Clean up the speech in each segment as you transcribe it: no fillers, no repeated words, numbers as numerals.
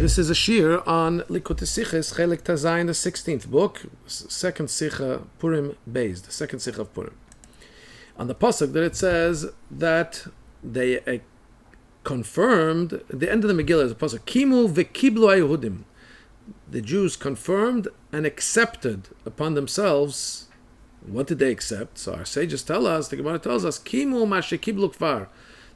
This is a shir on Likutei Sichos, Chelek Tazayin, the 16th book, second Sicha Purim Beis, the second Sicha of Purim. On the pasuk that it says that they confirmed, at the end of the Megillah is a pasuk, Kimu v'kiblu Yehudim. The Jews confirmed and accepted upon themselves. What did they accept? So our sages tell us, the Gemara tells us, Kimu ma shekiblu kvar.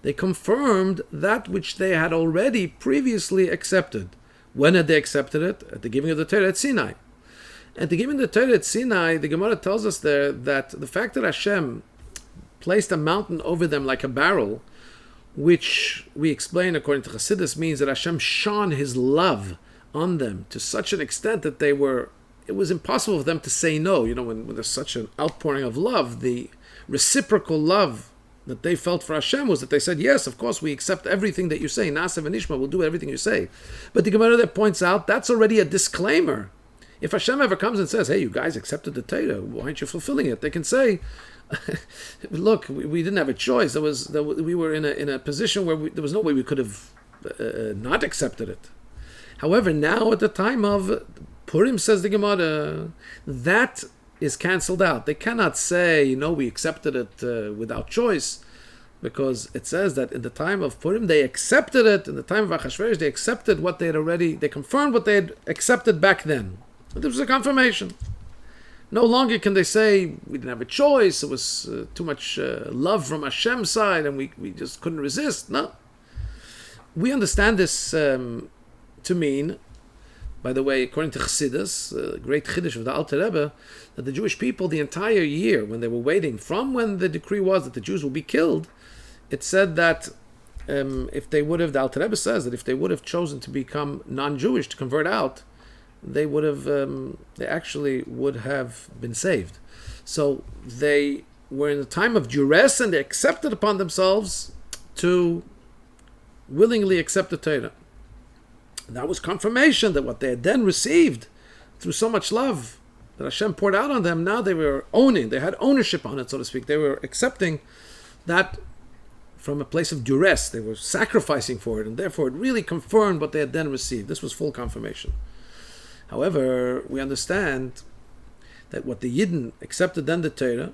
They confirmed that which they had already previously accepted. When had they accepted it? At the giving of the Torah at Sinai. At the giving of the Torah at Sinai, the Gemara tells us there that the fact that Hashem placed a mountain over them like a barrel, which we explain according to Chassidus means that Hashem shone His love on them to such an extent that it was impossible for them to say no. You know, when there's such an outpouring of love, the reciprocal love that they felt for Hashem was that they said, yes, of course, we accept everything that you say. Na'aseh v'nishma, we'll do everything you say. But the Gemara there points out, that's already a disclaimer. If Hashem ever comes and says, hey, you guys accepted the Torah, why aren't you fulfilling it? They can say, look, we didn't have a choice. We were in a position where there was no way we could have not accepted it. However, now at the time of Purim, says the Gemara, that is cancelled out. They cannot say, we accepted it without choice, because it says that in the time of Purim they accepted it. In the time of Achashverosh they accepted what they confirmed what they had accepted back then. This was a confirmation. No longer can they say we didn't have a choice. It was too much love from Hashem's side, and we just couldn't resist. No, we understand this to mean. By the way, according to Chassidus, great Chiddush of the Alter Rebbe, that the Jewish people, the entire year, when they were waiting, from when the decree was that the Jews will be killed, it said that if they would have, the Alter Rebbe says that if they would have chosen to become non-Jewish, to convert out, they actually would have been saved. So they were in a time of duress, and they accepted upon themselves to willingly accept the Torah. That was confirmation that what they had then received through so much love that Hashem poured out on them, now they were owning, they had ownership on it, so to speak. They were accepting that from a place of duress. They were sacrificing for it, and therefore it really confirmed what they had then received. This was full confirmation. However, we understand that what the Yidden accepted then the Torah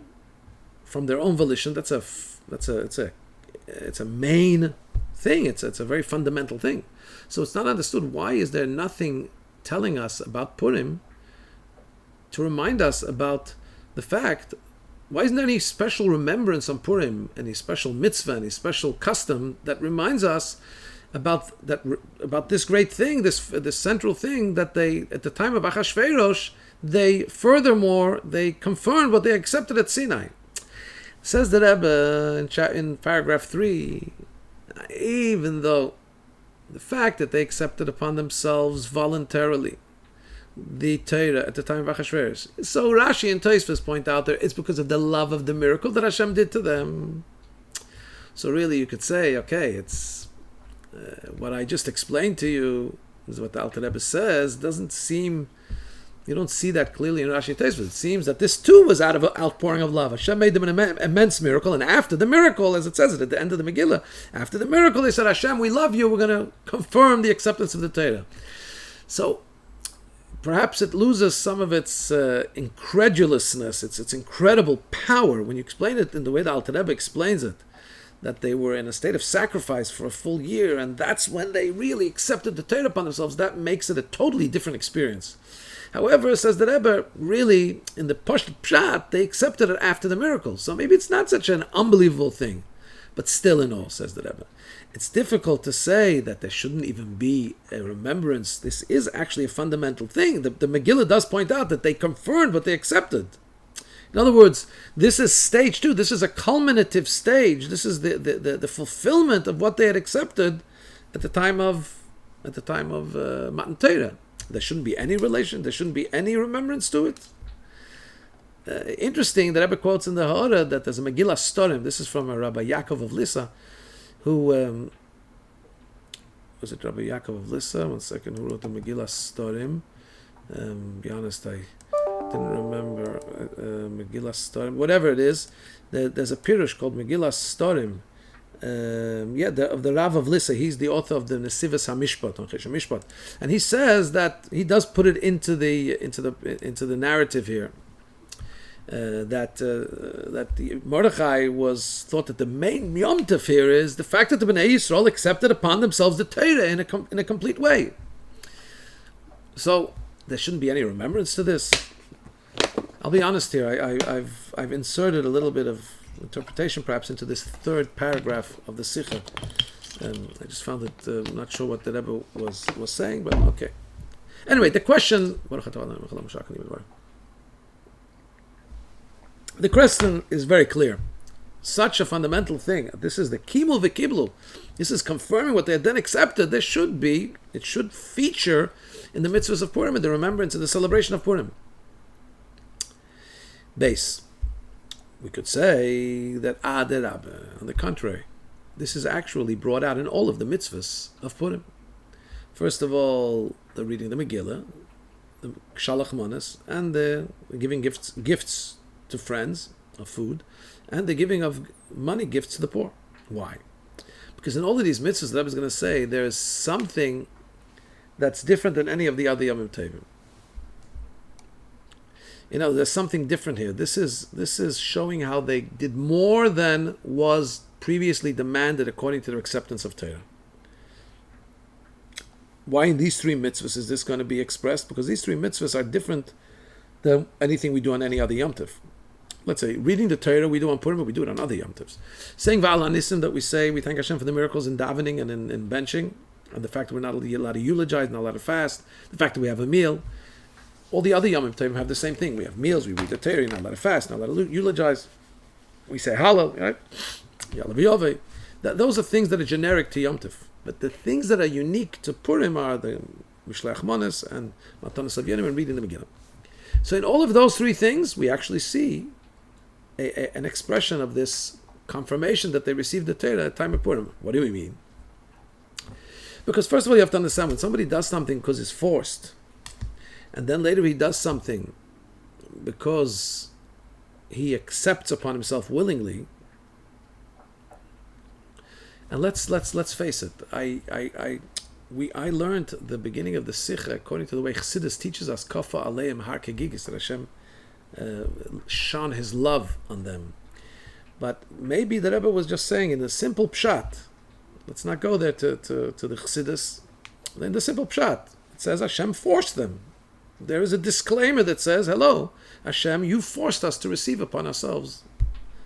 from their own volition, it's a main thing. It's a very fundamental thing. So it's not understood, why is there nothing telling us about Purim to remind us about the fact, why isn't there any special remembrance on Purim, any special mitzvah, any special custom that reminds us about this great thing, this central thing that they, at the time of Achashverosh, they confirmed what they accepted at Sinai. Says the Rebbe in paragraph 3, even though the fact that they accepted upon themselves voluntarily the Torah at the time of Achashverosh, so Rashi and Tosfos point out there, it's because of the love of the miracle that Hashem did to them. So really you could say, okay, it's what I just explained to you is what the Alter Rebbe says, doesn't seem, you don't see that clearly in Rashi and Tosfos. It seems that this too was out of an outpouring of love. Hashem made them an immense miracle, and after the miracle, as it says it at the end of the Megillah, after the miracle they said, Hashem, we love you, we're going to confirm the acceptance of the Torah. So perhaps it loses some of its incredulousness, its incredible power when you explain it in the way the Alter Rebbe explains it, that they were in a state of sacrifice for a full year, and that's when they really accepted the Torah upon themselves. That makes it a totally different experience. However, says the Rebbe, really, in the Pshat, they accepted it after the miracle. So maybe it's not such an unbelievable thing. But still in all, says the Rebbe, it's difficult to say that there shouldn't even be a remembrance. This is actually a fundamental thing. The Megillah does point out that they confirmed what they accepted. In other words, this is stage 2. This is a culminative stage. This is the fulfillment of what they had accepted at the time of Matan Torah. There shouldn't be any relation. There shouldn't be any remembrance to it. Interesting, the Rebbe quotes in the Ha'ara that there's a Megillah Storim. This is from a Rabbi Yaakov of Lissa, who was it Rabbi Yaakov of Lissa? One second, who wrote the Megillah Storim? Be honest, I didn't remember Megillah Storim. Whatever it is, there's a pirush called Megillah Storim of the Rav of Lissa. He's the author of the Nesivas HaMishpat on Chesed Mishpat, and he says that he does put it into the narrative here. That Mordechai was thought that the main Yom Tov here is the fact that the Bnei Yisrael accepted upon themselves the Torah in a complete way. So there shouldn't be any remembrance to this. I'll be honest here. I've inserted a little bit of interpretation, perhaps, into this third paragraph of the Sikha. I just found it. I'm not sure what the Rebbe was saying, but okay. Anyway, the question. The question is very clear. Such a fundamental thing. This is the Kimul v'Kiblu. This is confirming what they had then accepted. It should feature in the mitzvahs of Purim, in the remembrance and the celebration of Purim. Base. We could say that Aderabah, on the contrary, this is actually brought out in all of the mitzvahs of Purim. First of all, the reading the Megillah, the Shalach Manas, and the giving gifts to friends of food, and the giving of money gifts to the poor. Why? Because in all of these mitzvahs, the Rebbe is going to say there is something that's different than any of the other Yomim Tovim. There's something different here. This is showing how they did more than was previously demanded according to their acceptance of Torah. Why in these three mitzvahs is this going to be expressed? Because these three mitzvahs are different than anything we do on any other Yom Tov. Let's say, reading the Torah we do on Purim, but we do it on other Yom Tovs. Saying Va'al HaNisim, that we say, we thank Hashem for the miracles in davening and in benching, and the fact that we're not allowed to eulogize, not allowed to fast, the fact that we have a meal. All the other Yom Tovim have the same thing. We have meals, we read the Torah, not allowed to fast, not allowed to eulogize. We say Hallel, right? Yalav Yovei. Those are things that are generic to Yom Tov. But the things that are unique to Purim are the Mishlech Manas and Matanas Avyanim and reading the Megillah. So in all of those three things, we actually see an expression of this confirmation that they received the Torah at the time of Purim. What do we mean? Because first of all, you have to understand, when somebody does something because it's forced, and then later he does something because he accepts upon himself willingly, and let's face it, I learned the beginning of the Sikha according to the way Chassidus teaches us, Kafa Aleim Har Kegigis, that Hashem shone His love on them. But maybe the Rebbe was just saying in a simple pshat. Let's not go there to the Chassidus. In the simple pshat, it says Hashem forced them. There is a disclaimer that says, hello, Hashem, you forced us to receive upon ourselves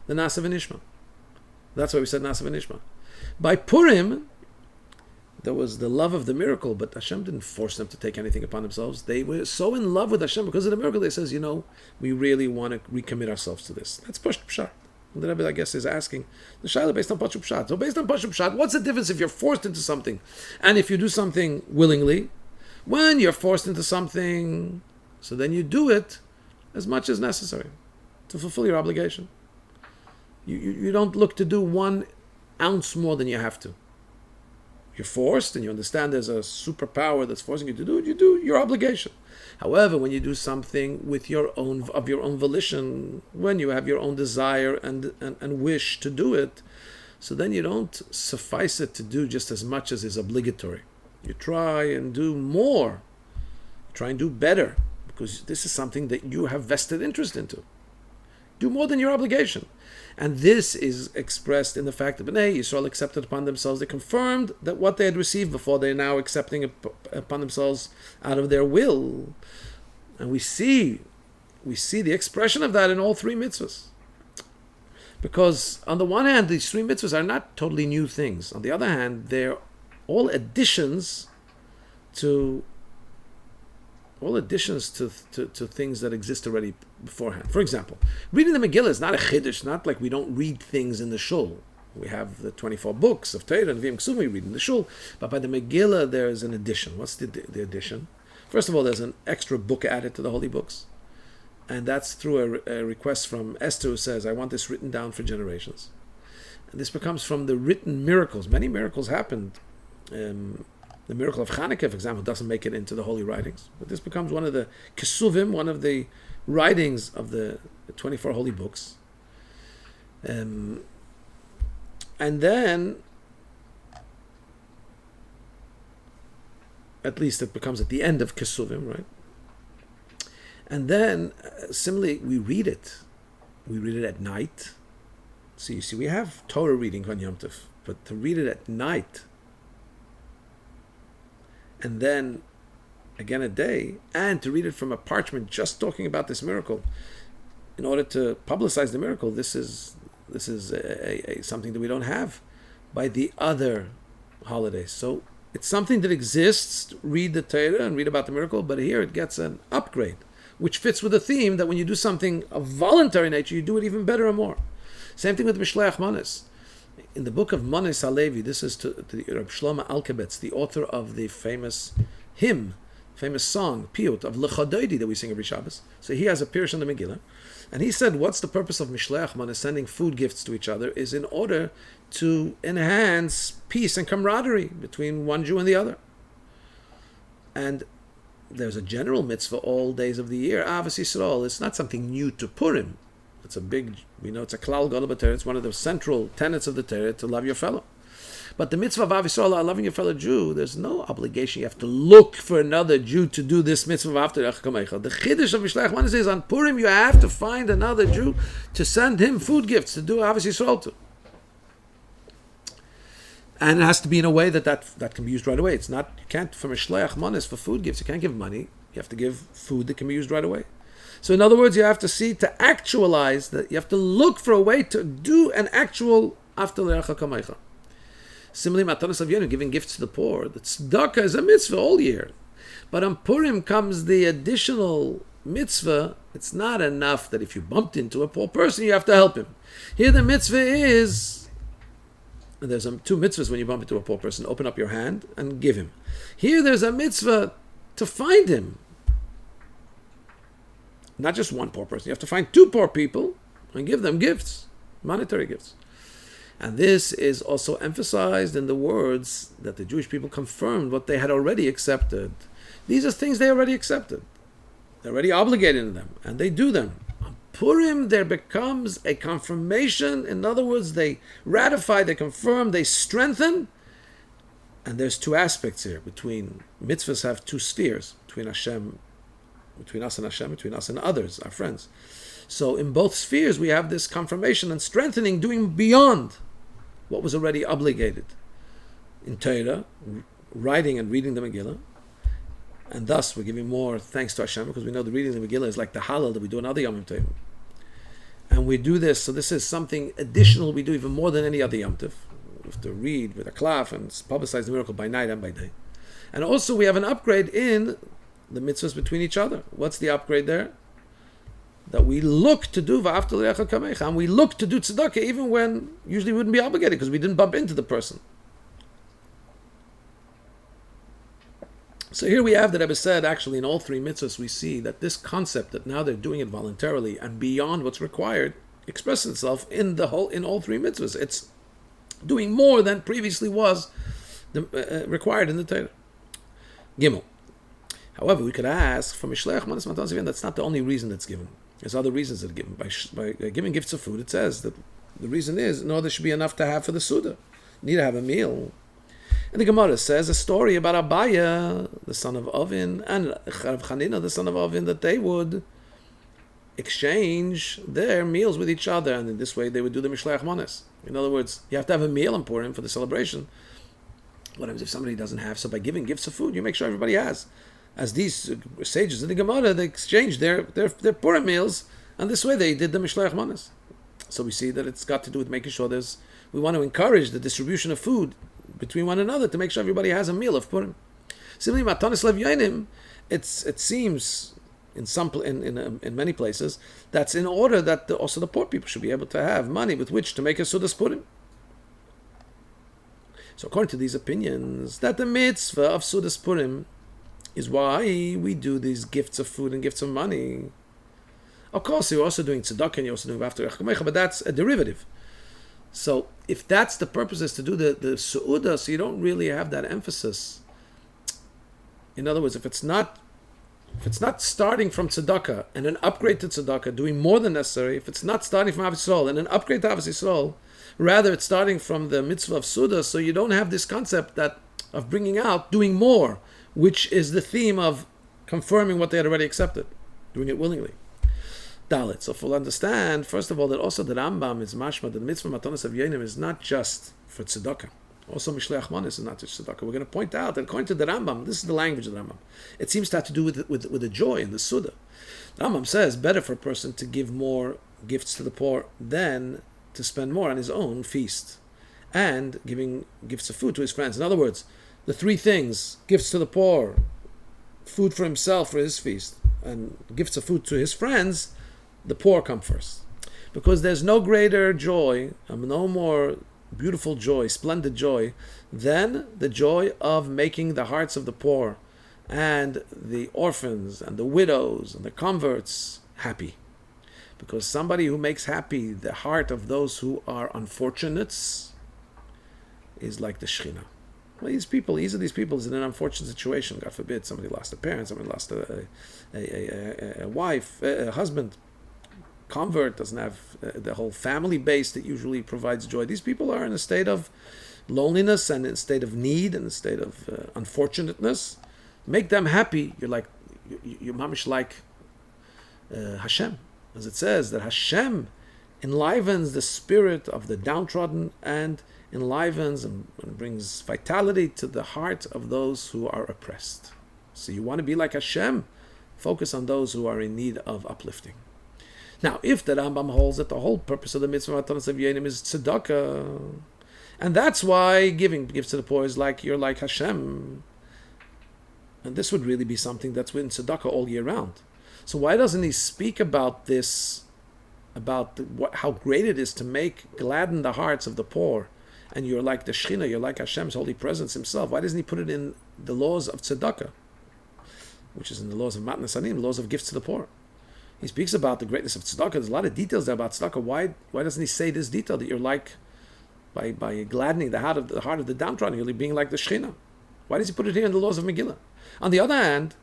the Nasa v'Nishma. That's why we said Nasa v'Nishma. By Purim, there was the love of the miracle, but Hashem didn't force them to take anything upon themselves. They were so in love with Hashem because of the miracle. They says, we really want to recommit ourselves to this. That's Pashup Pshat. The Rebbe, I guess, is asking the Shaila based on Pashup Pshat. So based on Pashup Pshat, what's the difference if you're forced into something and if you do something willingly? When you're forced into something, so then you do it as much as necessary to fulfill your obligation. You don't look to do 1 ounce more than you have to. You're forced, and you understand there's a superpower that's forcing you to do it. You do your obligation. However, when you do something with your own volition, when you have your own desire and wish to do it, so then you don't suffice it to do just as much as is obligatory. You try and do more. Try and do better, because this is something that you have vested interest into. Do more than your obligation. And this is expressed in the fact that Bnei Yisrael accepted upon themselves. They confirmed that what they had received before, they're now accepting upon themselves out of their will. And we see the expression of that in all three mitzvahs. Because on the one hand, these three mitzvahs are not totally new things. On the other hand, they're all additions to things that exist already beforehand. For example, reading the Megillah is not a chiddush, not like we don't read things in the shul. We have the 24 books of Torah and V'im Ksum we read in the shul, but by the Megillah there is an addition. What's the addition? First of all, there's an extra book added to the holy books, and that's through a request from Esther, who says, I want this written down for generations. And this becomes from the written miracles. Many miracles happened. The miracle of Chanukah, for example, doesn't make it into the holy writings. But this becomes one of the kesuvim, one of the writings of the 24 holy books. And then, at least it becomes at the end of Kesuvim, right? And then, similarly, we read it. We read it at night. So you see, we have Torah reading on Yom Tov, but to read it at night, and then again a day, and to read it from a parchment just talking about this miracle, in order to publicize the miracle, this is something that we don't have by the other holidays. So it's something that exists. Read the Torah and read about the miracle, but here it gets an upgrade, which fits with the theme that when you do something of voluntary nature, you do it even better and more. Same thing with Mishleach Manis. In the book of Manis Halevi, this is to Rabbi Shlomo Alkabetz, the author of the famous hymn, famous song, Piyut, of Lechadoidi that we sing every Shabbos. So he has a pirush on the Megillah. And he said, what's the purpose of Mishleach Manis, sending food gifts to each other, is in order to enhance peace and camaraderie between one Jew and the other. And there's a general mitzvah all days of the year, Avos Yisrael. It's not something new to Purim. It's a big, we know it's a klal gadol b'Torah. It's one of the central tenets of the Torah to love your fellow. But the mitzvah of Avos Yisrael, loving your fellow Jew, there's no obligation. You have to look for another Jew to do this mitzvah of Avta Recha Kamecha. The chiddush of Mishleach Manis is on Purim you have to find another Jew to send him food gifts to do Avos Yisrael to. And it has to be in a way that can be used right away. It's not, you can't, for Mishleach Manis, for food gifts, you can't give money. You have to give food that can be used right away. So in other words, you have to see, to actualize that, you have to look for a way to do an actual Avta Recha Kamecha. Similarly, Matanos Avyenu, giving gifts to the poor. The tzedakah is a mitzvah all year. But on Purim comes the additional mitzvah. It's not enough that if you bumped into a poor person, you have to help him. Here the mitzvah is, and there's two mitzvahs when you bump into a poor person. Open up your hand and give him. Here there's a mitzvah to find him. Not just one poor person. You have to find two poor people and give them gifts, monetary gifts. And this is also emphasized in the words that the Jewish people confirmed what they had already accepted. These are things they already accepted. They're already obligated to them, and they do them. On Purim, there becomes a confirmation. In other words, they ratify, they confirm, they strengthen. And there's two aspects here. Between mitzvahs have two spheres, between Hashem, between us and Hashem, between us and others, our friends. So in both spheres, we have this confirmation and strengthening, doing beyond what was already obligated in Torah, writing and reading the Megillah. And thus, we're giving more thanks to Hashem, because we know the reading of the Megillah is like the halal that we do on other Yom Tov. And we do this, so this is something additional we do even more than any other Yom Tov. We have to read with a klaf and publicize the miracle by night and by day. And also, we have an upgrade in the mitzvahs between each other. What's the upgrade there? That we look to do v'afta l'recha kamecha, and we look to do tzedakah even when usually we wouldn't be obligated because we didn't bump into the person. So here we have that Rebbe said, actually in all three mitzvahs we see that this concept that now they're doing it voluntarily and beyond what's required expresses itself in all three mitzvahs. It's doing more than previously was required in the Torah. Gimel. However, we could ask, for Mishleach Manis Matan Zivyan, that's not the only reason that's given. There's other reasons that are given. By giving gifts of food, it says that the reason is, no, there should be enough to have for the Suda. You need to have a meal. And the Gemara says a story about Abaya, the son of Ovin, and Rav Chanina, the son of Ovin, that they would exchange their meals with each other, and in this way they would do the Mishleach Manis. In other words, you have to have a meal in Purim for the celebration. What happens if somebody doesn't have? So by giving gifts of food, you make sure everybody has. As these sages in the Gemara, they exchanged their Purim meals, and this way they did the Mishleach Manis. So we see that it's got to do with making sure we want to encourage the distribution of food between one another to make sure everybody has a meal of Purim. Similarly, Matanis Lev Yonim, it seems in many places that's in order that also the poor people should be able to have money with which to make a Sudas Purim. So according to these opinions, that the mitzvah of Sudas Purim is why we do these gifts of food and gifts of money. Of course, you're also doing tzedakah and you're also doing v'afta recha kamecha, but that's a derivative. So if that's the purpose, is to do the su'udah, so you don't really have that emphasis. In other words, if it's not if it's not starting from tzedakah and an upgrade to tzedakah, doing more than necessary, if it's not starting from Avos Yisrael and an upgrade to Avos Yisrael, rather it's starting from the mitzvah of Suda, so you don't have this concept that of bringing out, doing more, which is the theme of confirming what they had already accepted, doing it willingly. Dalit. So we'll understand, first of all, that also the Rambam is mashma, that the mitzvah matanos of Yenim is not just for tzedakah. Also, Mishleach Manis is not just tzedakah. We're going to point out that according to the Rambam, this is the language of the Rambam, it seems to have to do with the joy and the Suda. The Rambam says, better for a person to give more gifts to the poor than to spend more on his own feast and giving gifts of food to his friends. In other words, the three things, gifts to the poor, food for himself for his feast, and gifts of food to his friends, the poor come first. Because there's no greater joy, no more beautiful joy, splendid joy, than the joy of making the hearts of the poor and the orphans and the widows and the converts happy. Because somebody who makes happy the heart of those who are unfortunates is like the Shekhinah. Well, each of these people is in an unfortunate situation. God forbid, somebody lost a parent, somebody lost a wife, a husband. Convert doesn't have the whole family base that usually provides joy. These people are in a state of loneliness and in a state of need and a state of unfortunateness. Make them happy. You're mamish like Hashem, as it says that Hashem enlivens the spirit of the downtrodden and enlivens and brings vitality to the heart of those who are oppressed. So you want to be like Hashem, focus on those who are in need of uplifting. Now, if the Rambam holds that the whole purpose of the mitzvah matanos of Yenim is tzedakah, and that's why giving gifts to the poor is like you're like Hashem, and this would really be something that's within tzedakah all year round. So why doesn't he speak about this, about how great it is to gladden the hearts of the poor, and you're like the Shekhinah, you're like Hashem's holy presence himself? Why doesn't he put it in the laws of tzedakah, which is in the laws of matnas anim, laws of gifts to the poor? He speaks about the greatness of tzedakah. There's a lot of details there about tzedakah. Why doesn't he say this detail that you're like, by gladdening the heart of the downtrodden, you're being like the Shekhinah? Why does he put it here in the laws of Megillah? On the other hand,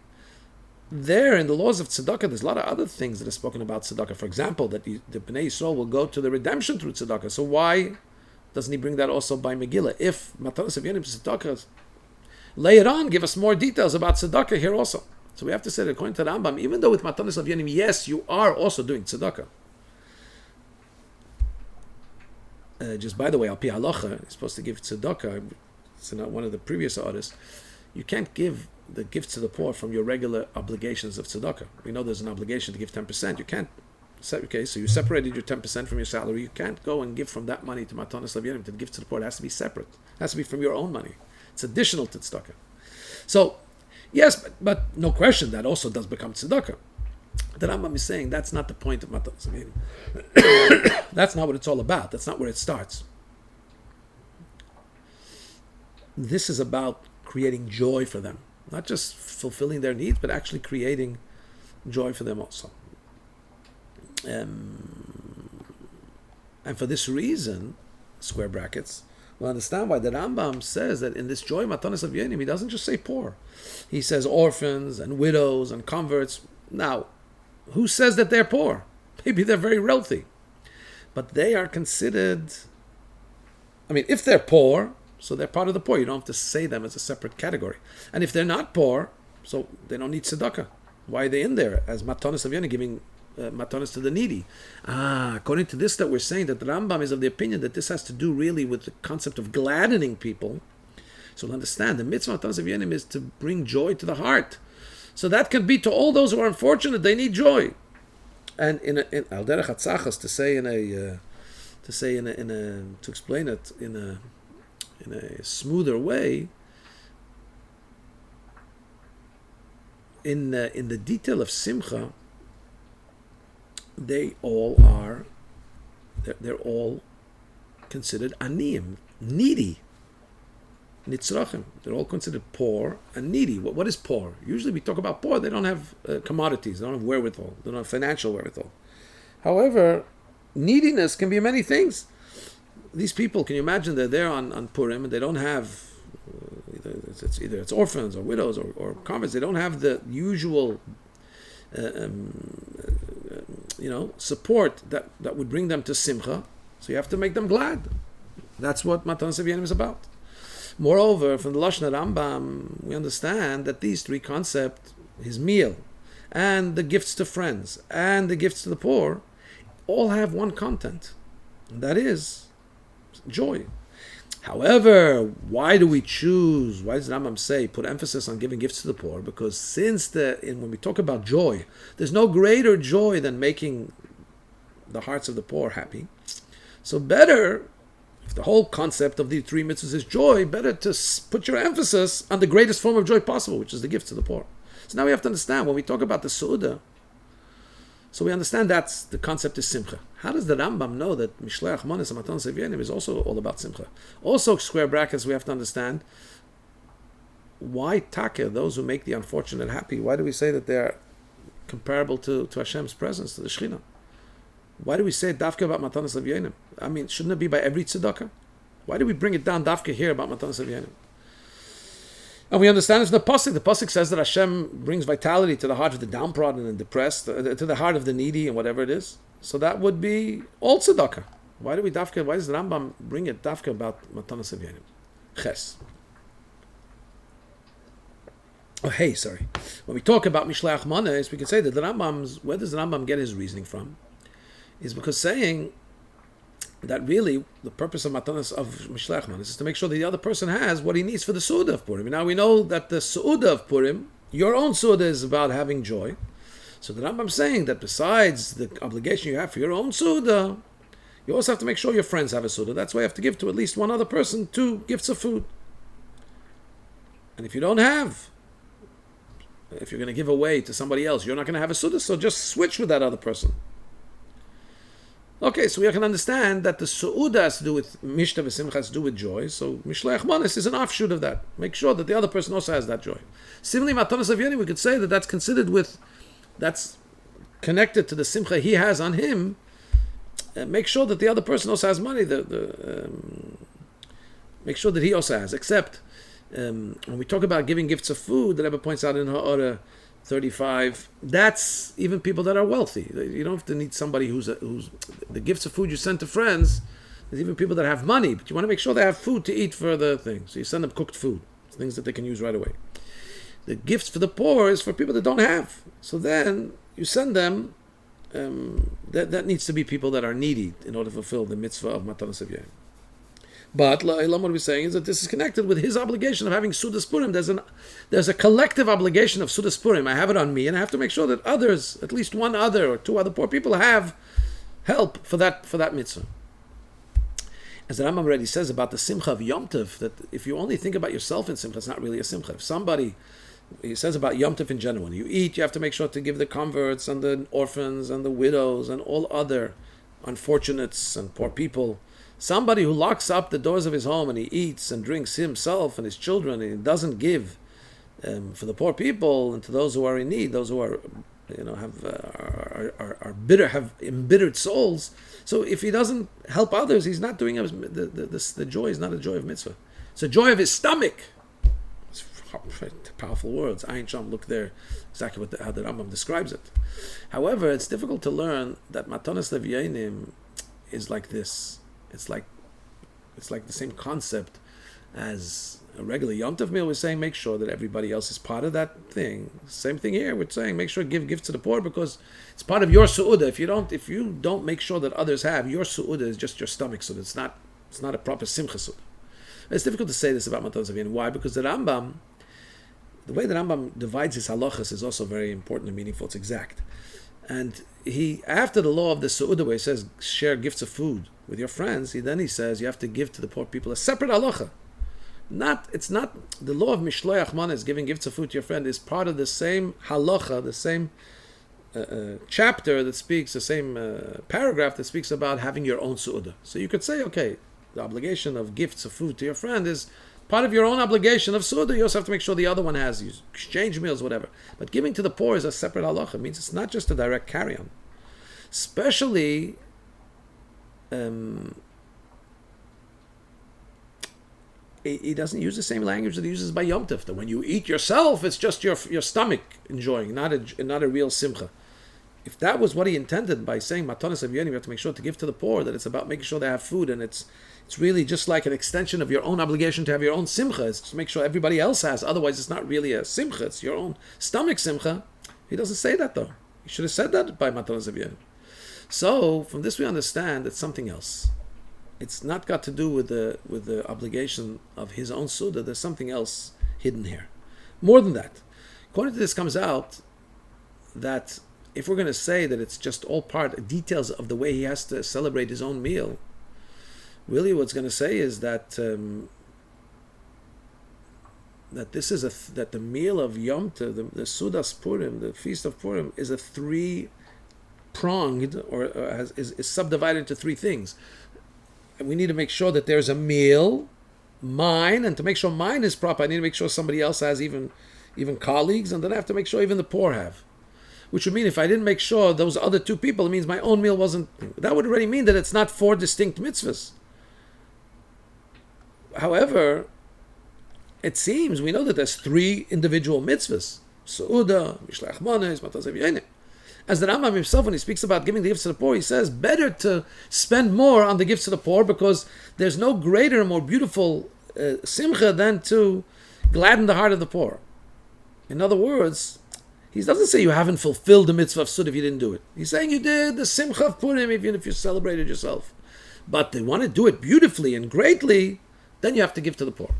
there in the laws of tzedakah, there's a lot of other things that are spoken about tzedakah. For example, that the Bnei Yisrael will go to the redemption through tzedakah. So why doesn't he bring that also by Megillah? If matanos of Yenim tzedakah, lay it on, give us more details about tzedakah here also. So we have to say that according to the Rambam, even though with matanos of Yenim, yes, you are also doing tzedakah. Just by the way, al pi halacha, you're supposed to give tzedakah. It's not one of the previous artists. You can't give the gifts to the poor from your regular obligations of tzedakah. We know there's an obligation to give 10%. You can't. Okay, so you separated your 10% from your salary. You can't go and give from that money to matanos of Yenim. To give to the poor, it has to be separate. It has to be from your own money. It's additional to tzedakah. So, yes, but no question, that also does become tzedakah. The Rambam is saying that's not the point of matanos of Yenim. That's not what it's all about. That's not where it starts. This is about creating joy for them. Not just fulfilling their needs, but actually creating joy for them also. And for this reason, square brackets, we'll understand why the Rambam says that in this joy matanos of Yenim, he doesn't just say poor. He says orphans and widows and converts. Now, who says that they're poor? Maybe they're very wealthy. But they are considered, if they're poor, so they're part of the poor. You don't have to say them as a separate category. And if they're not poor, so they don't need tzedakah. Why are they in there as matanos of Yenim, giving matanos to the needy? According to this that we're saying, that the Rambam is of the opinion that this has to do really with the concept of gladdening people. So we'll understand, the mitzvah matanos of Yenim is to bring joy to the heart. So that can be to all those who are unfortunate, they need joy. And in al derech hatzachas, to explain it in a smoother way, in the detail of simcha, they're all considered aniyim, needy. Nitzrachim. They're all considered poor and needy. What is poor? Usually we talk about poor, they don't have commodities, they don't have wherewithal, they don't have financial wherewithal. However, neediness can be many things. These people, can you imagine they're there on Purim and they don't have, either it's orphans or widows or converts, they don't have the usual support that would bring them to simcha. So you have to make them glad. That's what Matanas Avyanim is about. Moreover, from the Lashon Rambam, we understand that these three concepts, his meal, and the gifts to friends, and the gifts to the poor, all have one content, and that is joy. However, why do we choose? Why does Rambam say put emphasis on giving gifts to the poor? Because when we talk about joy, there's no greater joy than making the hearts of the poor happy. So better, if the whole concept of the three mitzvahs is joy, better to put your emphasis on the greatest form of joy possible, which is the gifts to the poor. So now we have to understand when we talk about the Su'udah. So we understand that's the concept is simcha. How does the Rambam know that Mishleach Manas and Matanas Avyanim is also all about simcha? Also, square brackets, we have to understand why Taka, those who make the unfortunate happy, why do we say that they're comparable to Hashem's presence, to the Shekhinah? Why do we say Dafka about Matanas Avyanim? I mean, shouldn't it be by every tzedakah? Why do we bring it down Dafka here about Matanas Avyanim? And we understand it's the Pasuk. The Pasuk says that Hashem brings vitality to the heart of the downtrodden and depressed, to the heart of the needy and whatever it is. So that would be all tzedakah. Why does the Rambam bring it Dafka about Matanas Avyanim? Ches. Sorry. When we talk about Mishleach Manas, we can say that where does the Rambam get his reasoning from? Is because saying that really the purpose of Matanas of Mishleach Manas is to make sure that the other person has what he needs for the Su'udah of Purim. Now we know that the Su'udah of Purim, your own Su'udah is about having joy. So the Rambam is saying that besides the obligation you have for your own Su'udah, you also have to make sure your friends have a Su'udah. That's why you have to give to at least one other person 2 gifts of food. And if you don't have, if you're going to give away to somebody else, you're not going to have a Su'udah, so just switch with that other person. Okay, so we can understand that the Su'udah has to do with Mishta v'Simcha, has to do with joy. So Mishleach Manas is an offshoot of that. Make sure that the other person also has that joy. Similarly, Matanas Avyanim, we could say that that's connected to the Simcha he has on him. Make sure that the other person also has money. Make sure that he also has. Except when we talk about giving gifts of food, the Rebbe points out in Ha'ara 35, that's even people that are wealthy. You don't have to need somebody who's the gifts of food you send to friends. There's even people that have money, but you want to make sure they have food to eat for the thing. So you send them cooked food, things that they can use right away. The gifts for the poor is for people that don't have. So then you send them. That needs to be people that are needy in order to fulfill the mitzvah of Matanas Avyanim. But what we're saying is that this is connected with his obligation of having Sudas Purim. There's a collective obligation of Sudas Purim. I have it on me, and I have to make sure that others, at least one other or 2 other poor people, have help for that mitzvah. As the Rambam already says about the Simcha of Yom Tov, that if you only think about yourself in Simcha, it's not really a Simcha. If somebody, he says about Yom Tov in general, when you eat, you have to make sure to give the converts and the orphans and the widows and all other unfortunates and poor people. Somebody who locks up the doors of his home and he eats and drinks himself and his children and he doesn't give for the poor people and to those who are in need, those who are, are bitter, have embittered souls. So if he doesn't help others, he's not doing the joy is not a joy of mitzvah. It's a joy of his stomach. It's powerful words. Ayin Sham, look there, exactly how the Rambam describes it. However, it's difficult to learn that Matanas Avyanim is like this. It's like the same concept as a regular Yom Tov meal. We're saying make sure that everybody else is part of that thing. Same thing here. We're saying make sure give gifts to the poor because it's part of your su'udah. If you don't make sure that others have, your su'udah is just your stomach su'udah. It's not a proper simcha su'udah. It's difficult to say this about Matanas Avyanim. Why? Because the way the Rambam divides his halachas is also very important and meaningful. It's exact. And he, after the law of the su'udah, where he says share gifts of food with your friends, he says you have to give to the poor people a separate halacha. It's not the law of Mishloach Manas, giving gifts of food to your friend, is part of the same halacha, the same chapter that speaks, the same paragraph that speaks about having your own su'udah. So you could say, okay, the obligation of gifts of food to your friend is part of your own obligation of su'udah. You also have to make sure the other one has, you exchange meals, whatever. But giving to the poor is a separate halacha. It means it's not just a direct carry-on. Especially he doesn't use the same language that he uses by Yom Tov. That when you eat yourself, it's just your stomach enjoying, not a real simcha. If that was what he intended by saying matanos avyonim, you have to make sure to give to the poor, that it's about making sure they have food, and it's really just like an extension of your own obligation to have your own simcha. It's to make sure everybody else has. Otherwise, it's not really a simcha. It's your own stomach simcha. He doesn't say that though. He should have said that by matanos avyonim. So from this we understand it's something else. It's not got to do with the obligation of his own suda. There's something else hidden here. More than that, according to this comes out that if we're going to say that it's just all details of the way he has to celebrate his own meal, really what's going to say is that that the meal of Yom Tov, the Sudas Purim, the feast of Purim, is a three-pronged is subdivided into three things. And we need to make sure that there's a meal, mine, and to make sure mine is proper, I need to make sure somebody else has even colleagues, and then I have to make sure even the poor have. Which would mean if I didn't make sure those other two people, it means my own meal wasn't. That would already mean that it's not four distinct mitzvahs. However, it seems we know that there's three individual mitzvahs: Su'uda, Mishlach Manes, Matas Avyanim. As the Rambam himself, when he speaks about giving the gifts to the poor, he says better to spend more on the gifts to the poor because there's no greater, more beautiful simcha than to gladden the heart of the poor. In other words, he doesn't say you haven't fulfilled the mitzvah of Sud if you didn't do it. He's saying you did the simcha of Purim even if you celebrated yourself. But they want to do it beautifully and greatly, then you have to give to the poor.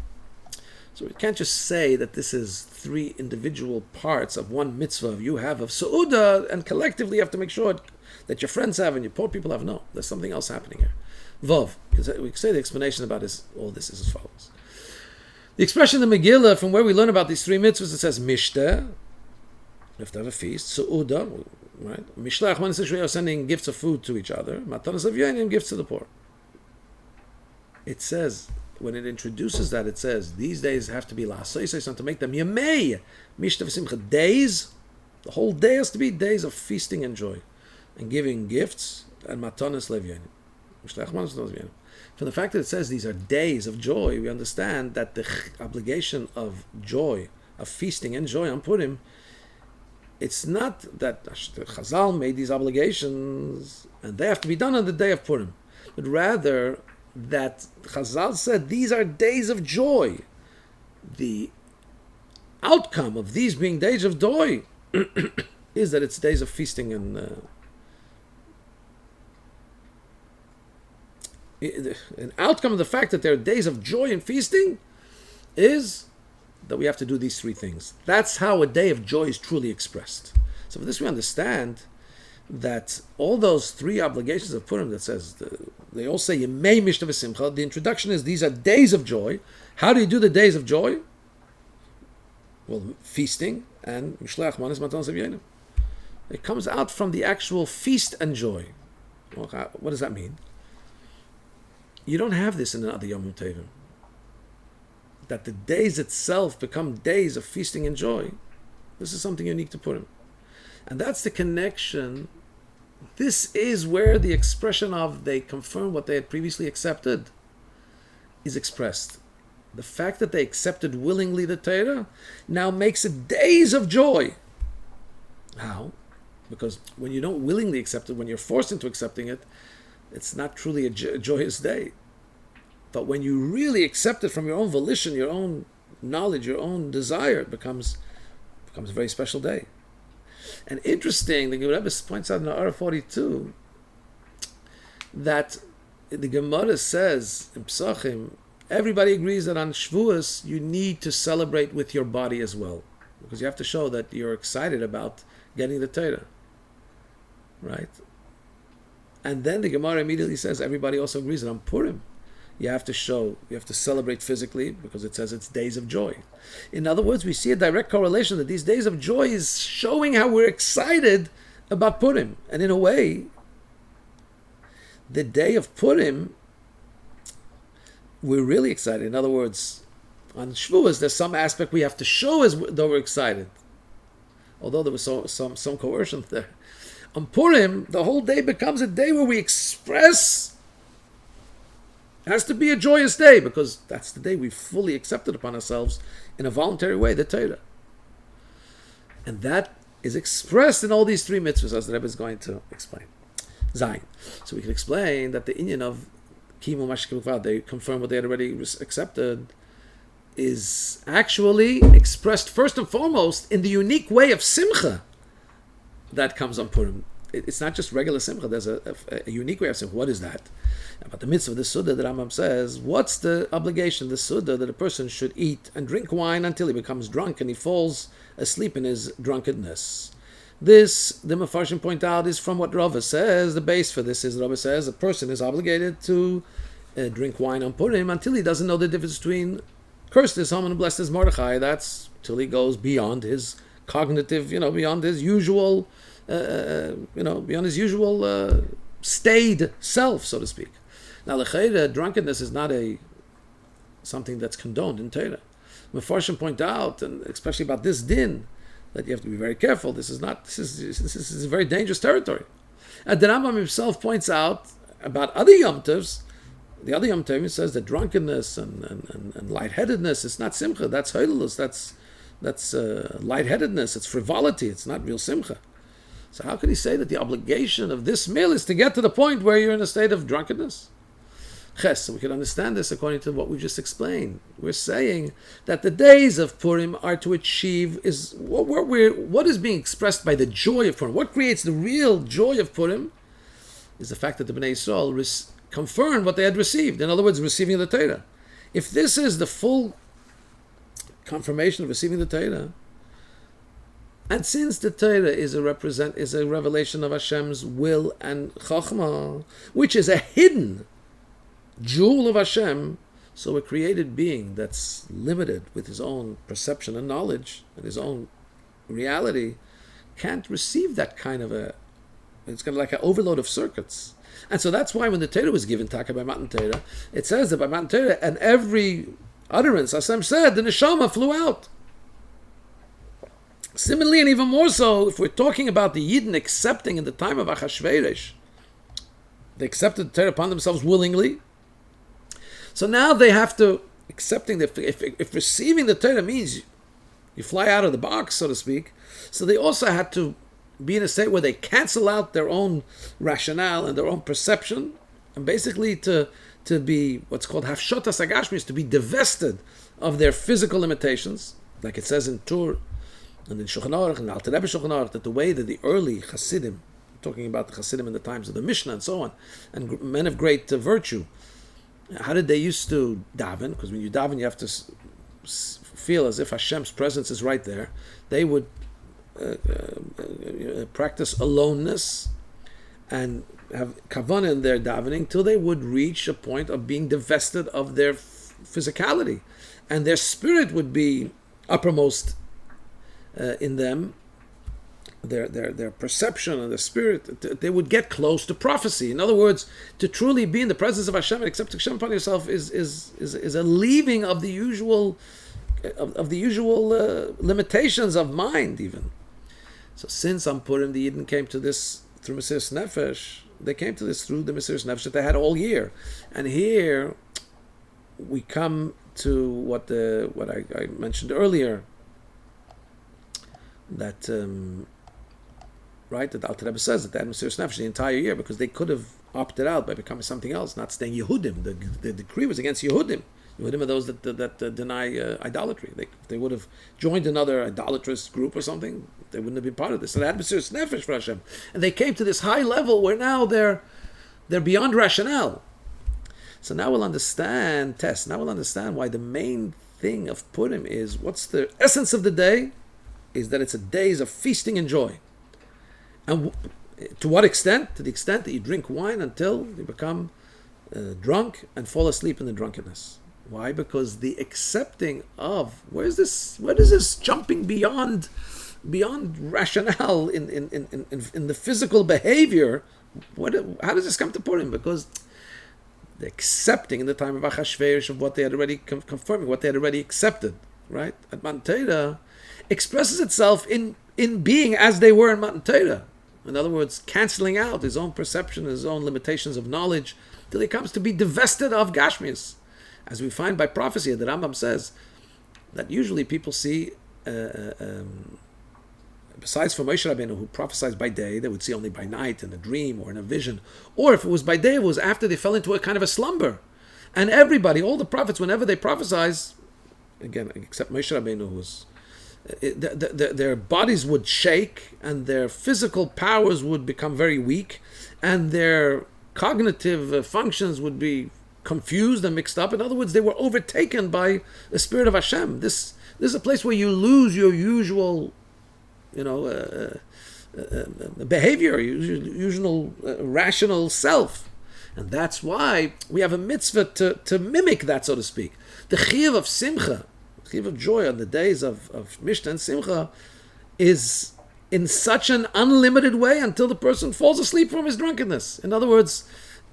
So we can't just say that this is three individual parts of one mitzvah you have of Su'udah, and collectively you have to make sure that your friends have and your poor people have. No, there's something else happening here. Vov, because we say the explanation about all this is as follows. The expression in the Megillah, from where we learn about these three mitzvahs, it says Mishteh, you have to have a feast, Su'udah, right? Mishlach, when we are sending gifts of food to each other, Matanos Avyanim, gifts to the poor. It says, when it introduces that, it says these days have to be la'asosais, to make them yemei mishtav simcha, days. The whole day has to be days of feasting and joy, and giving gifts and matanos levyanim. From the fact that it says these are days of joy, we understand that the obligation of joy, of feasting and joy on Purim, it's not that Chazal made these obligations and they have to be done on the day of Purim, but rather that Chazal said these are days of joy. The outcome of these being days of joy is that it's days of feasting and an outcome of the fact that there are days of joy and feasting is that we have to do these three things. That's how a day of joy is truly expressed. So for this we understand that all those three obligations of Purim that says, they all say Yemei Mishta V'Simcha, the introduction is these are days of joy. How do you do the days of joy? Well, feasting and Mishlach Manos Matanos Avyanim. It comes out from the actual feast and joy. Well, what does that mean? You don't have this in the other Yom Tovim. That the days itself become days of feasting and joy. This is something unique to Purim. And that's the connection. This is where the expression of they confirm what they had previously accepted is expressed. The fact that they accepted willingly the Torah now makes it days of joy. How? Because when you don't willingly accept it, when you're forced into accepting it, it's not truly a joyous day. But when you really accept it from your own volition, your own knowledge, your own desire, it becomes a very special day. And interesting, the Rebbe points out in Ara 42 that the Gemara says in Psachim, everybody agrees that on Shavuos you need to celebrate with your body as well, because you have to show that you're excited about getting the Torah, right? And then the Gemara immediately says everybody also agrees that on Purim you have to celebrate physically because it says it's days of joy. In other words, we see a direct correlation that these days of joy is showing how we're excited about Purim. And in a way, the day of Purim, we're really excited. In other words, on Shavuos, there's some aspect we have to show as though we're excited. Although there was some coercion there. On Purim, the whole day becomes a day where we express It has to be a joyous day because that's the day we fully accepted upon ourselves in a voluntary way the Torah. And that is expressed in all these three mitzvahs, as the Rebbe is going to explain. Zayin. So we can explain that the inyan of Kimu Mashkevukvad, they confirm what they had already accepted, is actually expressed first and foremost in the unique way of Simcha that comes on Purim. It's not just regular Simcha, there's a unique way of Simcha. What is that? About the mitzvah of the Suda, the Rambam says, what's the obligation, the Suda, that a person should eat and drink wine until he becomes drunk and he falls asleep in his drunkenness? This, the Mefarshim point out, is from what Rava says. The base for this is, Rava says, a person is obligated to drink wine on Purim until he doesn't know the difference between cursed is Haman and blessed is Mordechai. That's till he goes beyond his cognitive, beyond his usual, beyond his usual staid self, so to speak. Now, l'chayra, drunkenness is not something that's condoned in Torah. Mefarshim point out, and especially about this din, that you have to be very careful. This is a very dangerous territory. And the Rambam himself points out about other Yom Tovs. The other Yom Tov says that drunkenness and lightheadedness is not simcha. That's hoilulus. That's lightheadedness. It's frivolity. It's not real simcha. So how could he say that the obligation of this meal is to get to the point where you're in a state of drunkenness? Ches, so we can understand this according to what we just explained. We're saying that the days of Purim are to achieve what is being expressed by the joy of Purim. What creates the real joy of Purim is the fact that the Bnei Yisrael confirmed what they had received. In other words, receiving the Torah. If this is the full confirmation of receiving the Torah, and since the Torah is a revelation of Hashem's will and Chachma, which is a hidden jewel of Hashem, so a created being that's limited with his own perception and knowledge and his own reality can't receive that kind of it's kind of like an overload of circuits. And so that's why when the Torah was given, Taka, by Matan Torah, it says that by Matan Torah, and every utterance, Hashem said, the neshama flew out. Similarly, and even more so, if we're talking about the Yidden accepting in the time of Achashverosh, they accepted the Torah upon themselves willingly. So now they have to, accepting that if receiving the Torah means you fly out of the box, so to speak, so they also had to be in a state where they cancel out their own rationale and their own perception, and basically to be what's called hafshotas agashmis, to be divested of their physical limitations, like it says in Tur and in Shulchan Aruch and Alter Rebbe Shulchan Aruch, that the way that the early Hasidim, talking about the Hasidim in the times of the Mishnah and so on, and men of great virtue, how did they used to daven? Because when you daven, you have to feel as if Hashem's presence is right there. They would practice aloneness and have kavanah in their davening till they would reach a point of being divested of their physicality, and their spirit would be uppermost in them. Their perception and their spirit, they would get close to prophecy. In other words, to truly be in the presence of Hashem and accept Hashem upon yourself is a leaving of the usual limitations of mind, even. So since on Purim the Yidden came to this through Mesiras Nefesh, they came to this through the Mesiras Nefesh that they had all year. And here we come to what I mentioned earlier, that that the Alter Rebbe says that they had Mesiras Nefesh the entire year because they could have opted out by becoming something else, not staying Yehudim. The decree was against Yehudim. Yehudim are those that deny idolatry. They would have joined another idolatrous group or something, they wouldn't have been part of this. So they had Mesiras Nefesh for Hashem, and they came to this high level where now they're beyond rationale. So now we'll understand why the main thing of Purim is, what's the essence of the day, is that it's a days of feasting and joy. And to what extent? To the extent that you drink wine until you become drunk and fall asleep in the drunkenness. Why? Because the accepting of where is this jumping beyond rationale in the physical behavior? How does this come to Purim? Because the accepting in the time of Achashverosh of what they had already confirming, what they had already accepted, right? At Matan Torah expresses itself in being as they were in Matan Torah. In other words, canceling out his own perception, his own limitations of knowledge, till he comes to be divested of Gashmias. As we find by prophecy, the Rambam says that usually people see, besides for Moshe Rabbeinu, who prophesied by day, they would see only by night in a dream or in a vision. Or if it was by day, it was after they fell into a kind of a slumber. And everybody, all the prophets, whenever they prophesize, again, except Moshe Rabbeinu, who was, their bodies would shake and their physical powers would become very weak and their cognitive functions would be confused and mixed up. In other words, they were overtaken by the Spirit of Hashem. This is a place where you lose your usual, behavior, usual rational self. And that's why we have a mitzvah to mimic that, so to speak. The chiyuv of simcha, chiyuv of joy on the days of Mishta and Simcha, is in such an unlimited way until the person falls asleep from his drunkenness. In other words,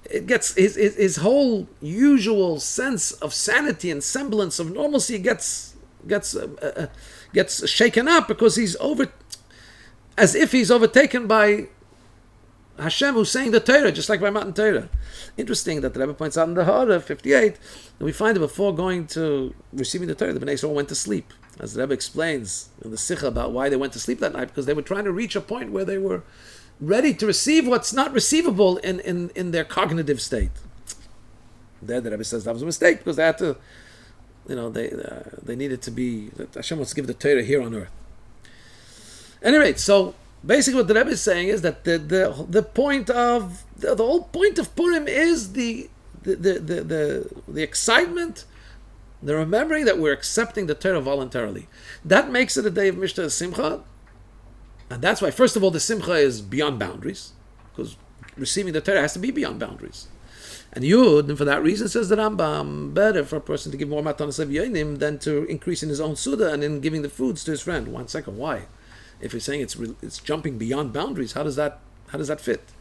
it gets his whole usual sense of sanity and semblance of normalcy gets shaken up because as if he's overtaken by Hashem, who's saying the Torah, just like by Matan Torah. Interesting that the Rebbe points out in the Hara 58 that we find that before going to receiving the Torah, the Bnei Yisrael went to sleep. As the Rebbe explains in the Sikha about why they went to sleep that night, because they were trying to reach a point where they were ready to receive what's not receivable in their cognitive state. There, the Rebbe says that was a mistake because they had to, they needed to be. Hashem wants to give the Torah here on earth. Anyway, so basically what the Rebbe is saying is that the point of the whole point of Purim is the excitement, the remembering that we're accepting the Torah voluntarily. That makes it a day of Mishta Simcha. And that's why, first of all, the Simcha is beyond boundaries, because receiving the Torah has to be beyond boundaries. And Yud, and for that reason, says the Rambam, better for a person to give more matanos avyonim than to increase in his own suda and in giving the foods to his friend. 1 second, why? If you're saying it's jumping beyond boundaries, how does that fit?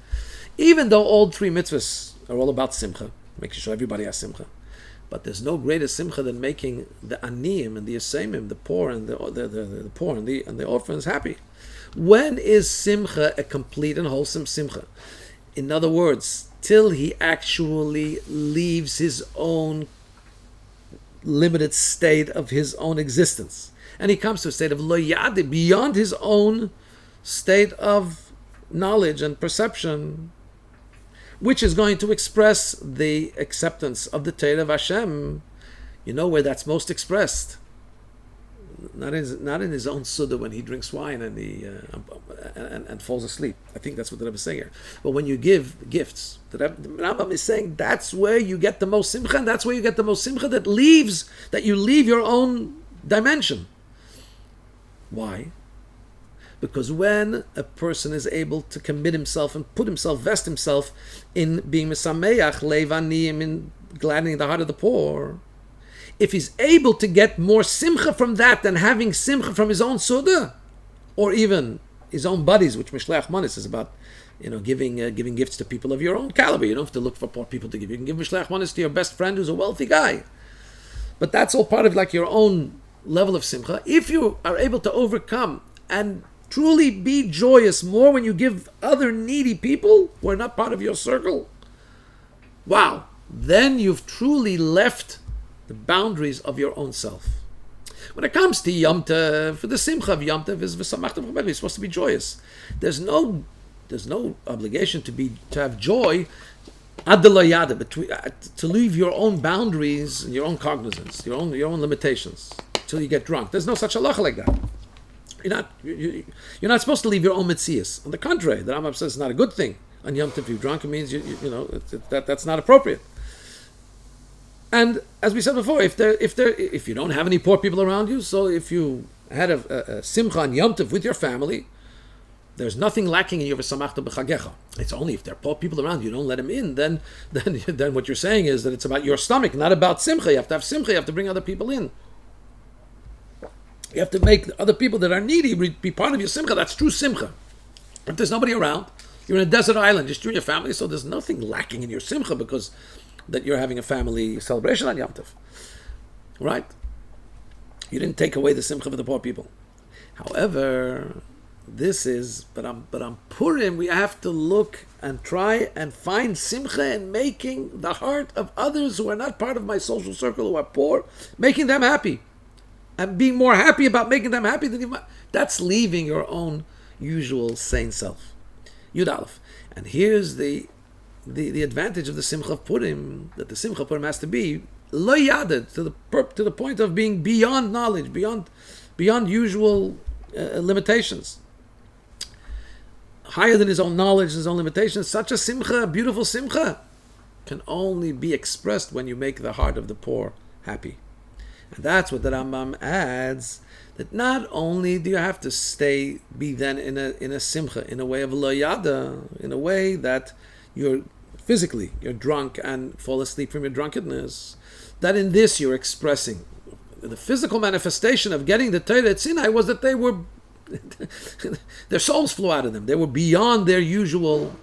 Even though all three mitzvahs are all about Simcha, making sure everybody has Simcha, but there's no greater Simcha than making the aniyim and the yasemim, the poor and the poor and the orphans happy. When is Simcha a complete and wholesome Simcha? In other words, till he actually leaves his own limited state of his own existence. And he comes to a state of loyade, beyond his own state of knowledge and perception, which is going to express the acceptance of the Torah of Hashem. You know where that's most expressed? Not in his own suda when he drinks wine and he and falls asleep. I think that's what the Rebbe is saying here. But when you give gifts, the Rambam is saying that's where you get the most simcha, and that's where you get the most simcha that you leave your own dimension. Why? Because when a person is able to commit himself and vest himself in being mesameach, levaniyim, in gladdening the heart of the poor, if he's able to get more simcha from that than having simcha from his own suda, or even his own buddies, which Mishleach Manis is about, giving gifts to people of your own caliber. You don't have to look for poor people to give. You can give Mishleach Manis to your best friend who's a wealthy guy. But that's all part of like your own level of simcha. If you are able to overcome and truly be joyous more when you give other needy people who are not part of your circle, wow, then you've truly left the boundaries of your own self. When it comes to Yom Tov, for the Simcha of Yom Tov is v'samachtem v'chomech, you're supposed to be joyous. There's no obligation to have joy ad delayada, to leave your own boundaries and your own cognizance, your own limitations till you get drunk. There's no such halacha like that. You're not supposed to leave your own mitzias. On the contrary, the Rambam says it's not a good thing. On Yom Tov, if you're drunk, it means that's not appropriate. And as we said before, if you don't have any poor people around you, so if you had a simcha on Yom Tov with your family, there's nothing lacking in your v'samachta b'chagecha. It's only if there are poor people around you, don't let them in. Then what you're saying is that it's about your stomach, not about simcha. You have to have simcha. You have to bring other people in. You have to make other people that are needy be part of your simcha. That's true simcha. If there's nobody around, you're in a desert island, just you and your family, so there's nothing lacking in your simcha because that you're having a family celebration on Yom Tov. Right? You didn't take away the simcha for the poor people. However, but on Purim we have to look and try and find simcha in making the heart of others who are not part of my social circle, who are poor, making them happy, and being more happy about making them happy than that's leaving your own usual sane self. Yud Aleph. And here's the advantage of the simcha of Purim, that the simcha of Purim has to be lo yaded, to the point of being beyond knowledge, beyond usual limitations, higher than his own knowledge, his own limitations. Such a simcha, a beautiful simcha, can only be expressed when you make the heart of the poor happy. And that's what the Rambam adds, that not only do you have to be then in a simcha, in a way of lo yada, in a way that you're drunk and fall asleep from your drunkenness, that in this you're expressing. The physical manifestation of getting the Torah at Sinai was that their souls flew out of them. They were beyond their usual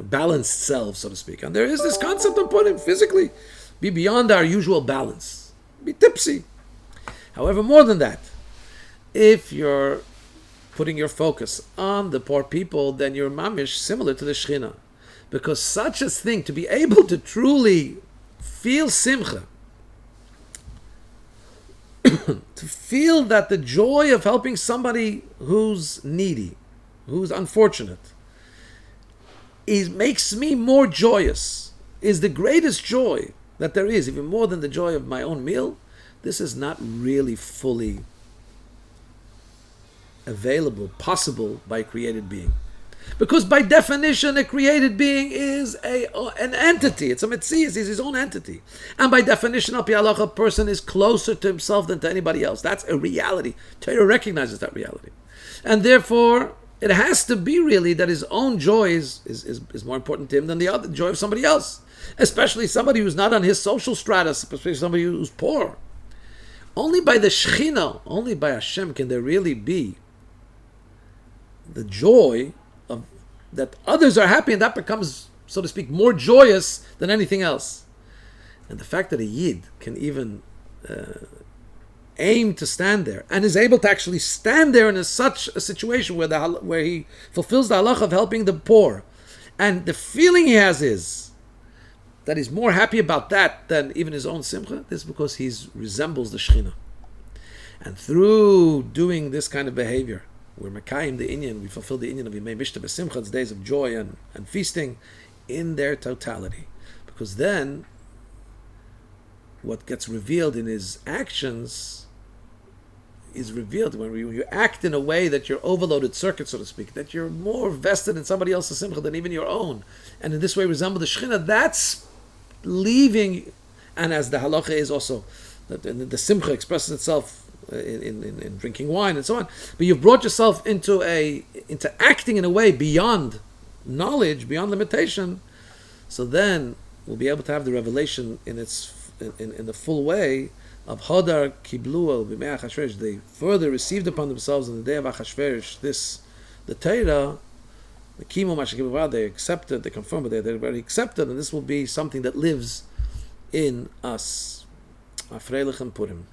balanced selves, so to speak. And there is this concept of putting physically, be beyond our usual balance, be tipsy. However, more than that, if you're putting your focus on the poor people, then you're mamish similar to the Shechina. Because such a thing, to be able to truly feel simcha, to feel that the joy of helping somebody who's needy, who's unfortunate, makes me more joyous, is the greatest joy that there is, even more than the joy of my own meal. This is not really fully available, possible by a created being. Because by definition, a created being is an entity. It's a metzias, he's his own entity. And by definition, al pi halacha, a person is closer to himself than to anybody else. That's a reality. Torah recognizes that reality. And therefore, it has to be really that his own joy is more important to him than the other joy of somebody else. Especially somebody who's not on his social stratus, especially somebody who's poor. Only by the Shechina, only by Hashem can there really be the joy of that others are happy, and that becomes, so to speak, more joyous than anything else. And the fact that a Yid can even aim to stand there and is able to actually stand there in such a situation where he fulfills the halach of helping the poor, and the feeling he has is that he's more happy about that than even his own simcha, this is because he resembles the Shechina. And through doing this kind of behavior, we're Mekayim the Inyan, we fulfill the Inyan of Yimei Mishta B'Simcha, it's days of joy and feasting in their totality. Because then, what gets revealed in his actions is revealed when you act in a way that you're overloaded circuit, so to speak, that you're more vested in somebody else's simcha than even your own, and in this way resemble the Shechina. That's leaving, and as the halacha is also, that the simcha expresses itself in drinking wine and so on, but you've brought yourself into acting in a way beyond knowledge, beyond limitation. So then we'll be able to have the revelation in the full way of Hadar Kibluel b'mei Achashverosh. They further received upon themselves in the day of Achashverosh the Torah, the Kimo Mashakibavad. They accepted, they confirmed, but they already accepted, and this will be something that lives in us. Afreilich and Purim.